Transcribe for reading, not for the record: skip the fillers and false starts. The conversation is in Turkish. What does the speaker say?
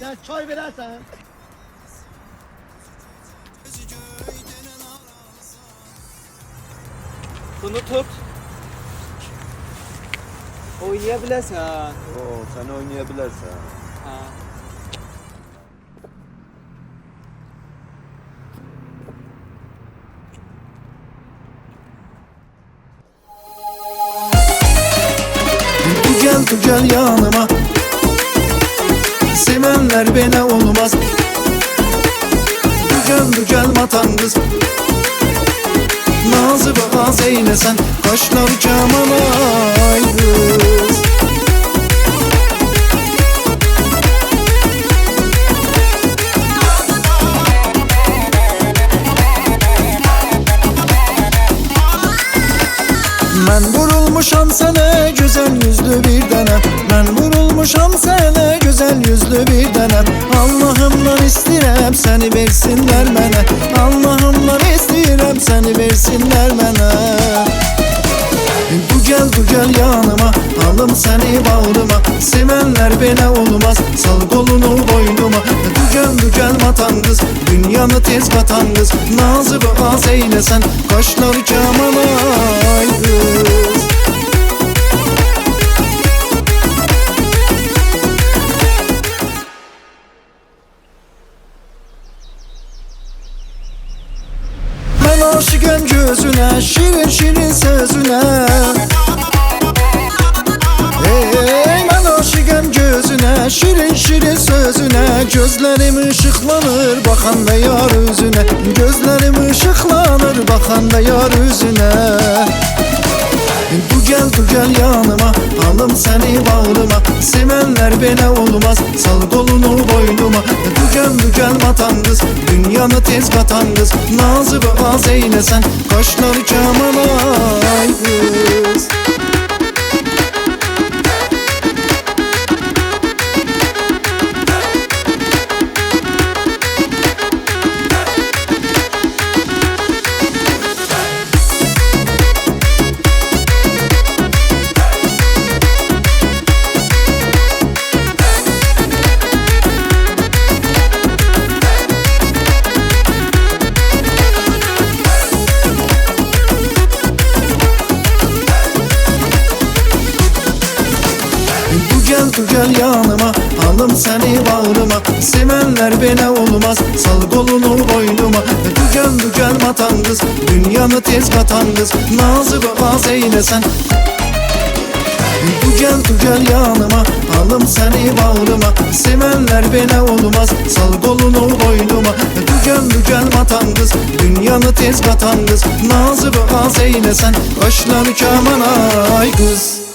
Sen çay verersen. Bunu tut. Oynayabilirsen. Oo, sen oynayabilirsen. Ha. Du gel yanıma, sevenler bana olmaz. Du gel matan kız, nazı bazı eylesen, kaşlar camalay kız. Ben vurulmuşam sana güzel yüzlü bir dene. Ben vurulmuşam sana güzel yüzlü bir dene. Allah'ımdan istirem seni versinler bana. Allah'ımdan istirem seni versinler bana. Du gel yanıma, alım seni bağrıma. Sevenler bana olmaz, sal kolunu boynuma. Du gel matan kız, dünyanı tez katan kız. Nazı az eylesen, kaşlar camalay kız. Ben aşıkım gözüne, şirin şirin sözüne. Ben aşıkım gözüne, şirin şirin sözüne. Gözlerim ışıklanır bakanda yar yüzüne. Gözlerim ışıklanır bakanda yar yüzüne. Du gel yanıma, alım seni bağrıma. Sevenler bana olmaz, sal kolunu boynuma. Du gel matan kız, dünyanı tez katan kız. Nazı az eylesen, kaşlar camalay kız. Du gel yanıma, alım seni bağrıma. Sevenler bana olmaz, sal kolunu boynuma. Du gel matan kız, dünyanı tez katan kız. Nazı az eylesen. Du gel yanıma, alım seni bağrıma. Sevenler bana olmaz, sal kolunu boynuma. Du gel matan kız, dünyanı tez katan kız. Nazı az eylesen, kaşlar camalay kız.